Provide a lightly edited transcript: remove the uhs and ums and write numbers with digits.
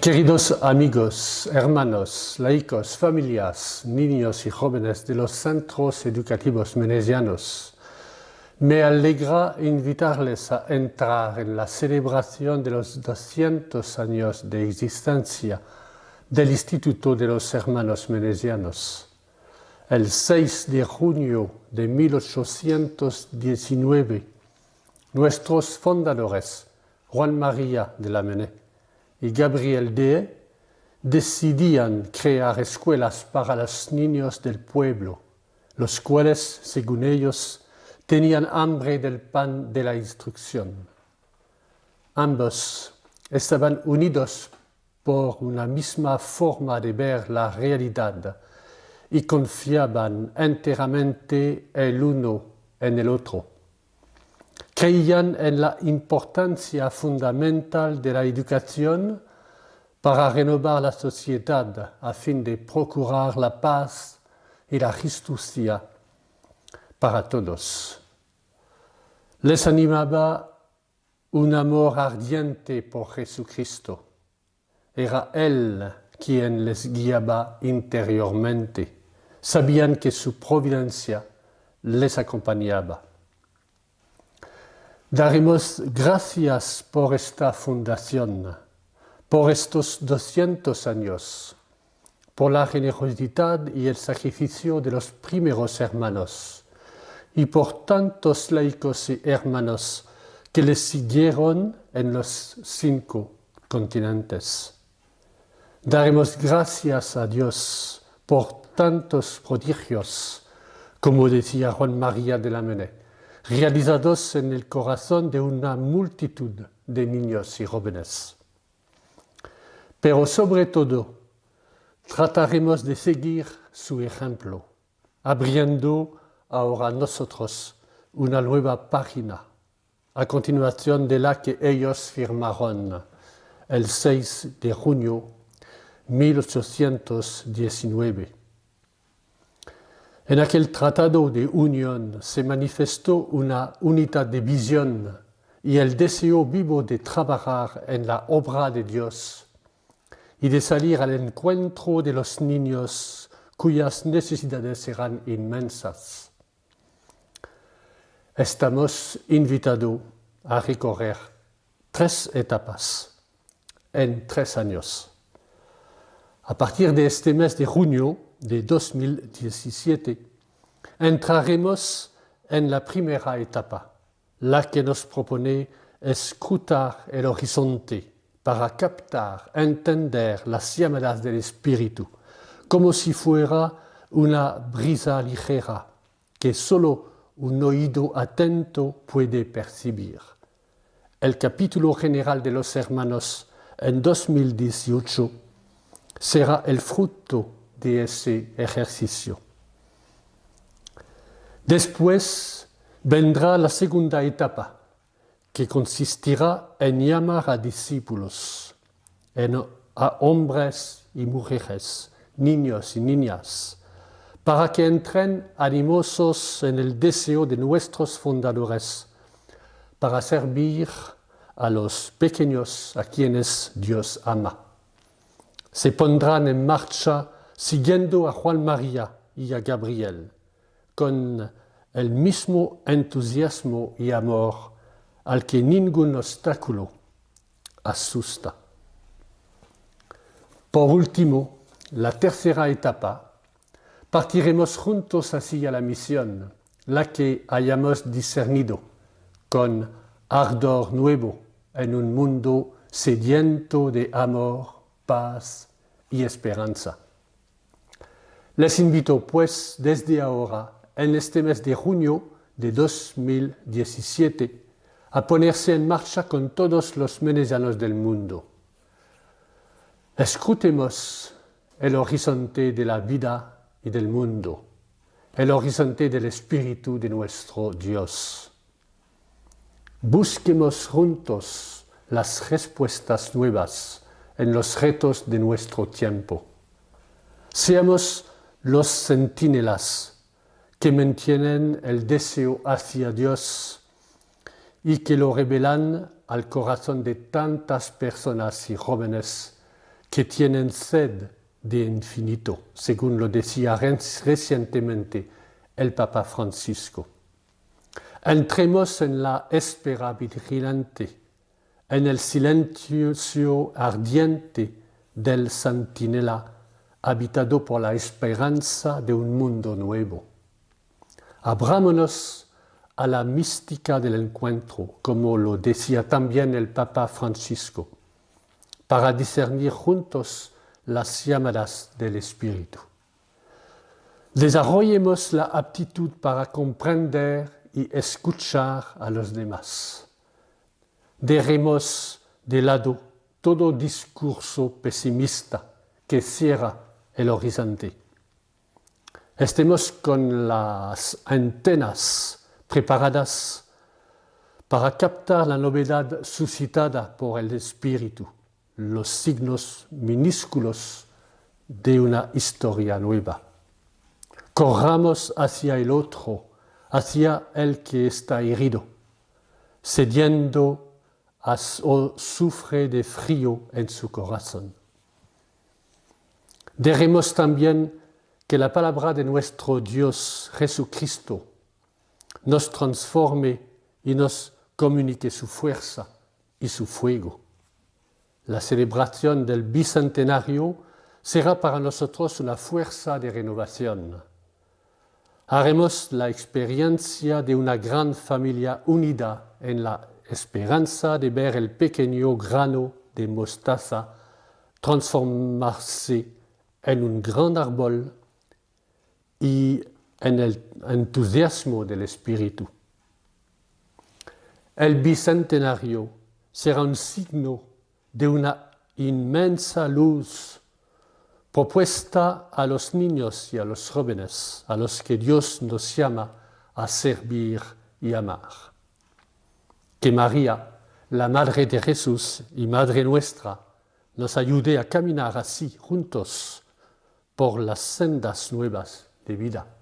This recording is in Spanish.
Queridos amigos, hermanos, laicos, familias, niños y jóvenes de los centros educativos menesianos, me alegra invitarles a entrar en la celebración de los 200 años de existencia del Instituto de los Hermanos Menesianos. El 6 de junio de 1819, nuestros fundadores, Juan María de Lamennais y Gabriel Deye, decidían crear escuelas para los niños del pueblo, los cuales, según ellos, tenían hambre del pan de la instrucción. Ambos estaban unidos por una misma forma de ver la realidad y confiaban enteramente el uno en el otro. Creían en la importancia fundamental de la educación para renovar la sociedad a fin de procurar la paz y la justicia para todos. Les animaba un amor ardiente por Jesucristo. Era Él quien les guiaba interiormente. Sabían que su providencia les acompañaba. Daremos gracias por esta fundación, por estos 200 años, por la generosidad y el sacrificio de los primeros hermanos y por tantos laicos y hermanos que les siguieron en los 5 continentes. Daremos gracias a Dios por tantos prodigios, como decía Juan María de Lamennais, realizados en el corazón de una multitud de niños y jóvenes. Pero sobre todo, trataremos de seguir su ejemplo, abriendo ahora nosotros una nueva página, a continuación de la que ellos firmaron el 6 de junio de 1819. En aquel tratado de unión se manifestó una unidad de visión y el deseo vivo de trabajar en la obra de Dios y de salir al encuentro de los niños cuyas necesidades eran inmensas. Estamos invitados a recorrer 3 etapas en 3 años. A partir de este mes de junio de 2017, entraremos en la primera etapa, la que nos propone escrutar el horizonte para captar, entender las llamadas del Espíritu, como si fuera una brisa ligera que solo un oído atento puede percibir. El capítulo general de los hermanos en 2018 será el fruto de ese ejercicio. Después vendrá la segunda etapa, que consistirá en llamar a discípulos, a hombres y mujeres, niños y niñas, para que entren animosos en el deseo de nuestros fundadores, para servir a los pequeños a quienes Dios ama. Se pondrán en marcha siguiendo a Juan María y a Gabriel, con el mismo entusiasmo y amor al que ningún obstáculo asusta. Por último, la tercera etapa, partiremos juntos hacia la misión, la que hayamos discernido, con ardor nuevo en un mundo sediento de amor, paz y esperanza. Les invito, pues, desde ahora, en este mes de junio de 2017, a ponerse en marcha con todos los menesianos del mundo. Escrutemos el horizonte de la vida y del mundo, el horizonte del Espíritu de nuestro Dios. Busquemos juntos las respuestas nuevas en los retos de nuestro tiempo. Seamos los centinelas que mantienen el deseo hacia Dios y que lo revelan al corazón de tantas personas y jóvenes que tienen sed de infinito, según lo decía recientemente el Papa Francisco. Entremos en la espera vigilante, en el silencio ardiente del centinela, habitado por la esperanza de un mundo nuevo. Abrámonos a la mística del encuentro, como lo decía también el Papa Francisco, para discernir juntos las llamadas del Espíritu. Desarrollemos la aptitud para comprender y escuchar a los demás. Dejemos de lado todo discurso pesimista que cierra el horizonte. Estemos con las antenas preparadas para captar la novedad suscitada por el Espíritu, los signos minúsculos de una historia nueva. Corramos hacia el otro, hacia el que está herido, cediendo o sufre de frío en su corazón. Dejemos también que la palabra de nuestro Dios Jesucristo nos transforme y nos comunique su fuerza y su fuego. La celebración del bicentenario será para nosotros una fuerza de renovación. Haremos la experiencia de una gran familia unida en la esperanza de ver el pequeño grano de mostaza transformarse en un gran árbol y en el entusiasmo del Espíritu. El bicentenario será un signo de una inmensa luz propuesta a los niños y a los jóvenes, a los que Dios nos llama a servir y amar. Que María, la Madre de Jesús y Madre nuestra, nos ayude a caminar así juntos por las sendas nuevas de vida.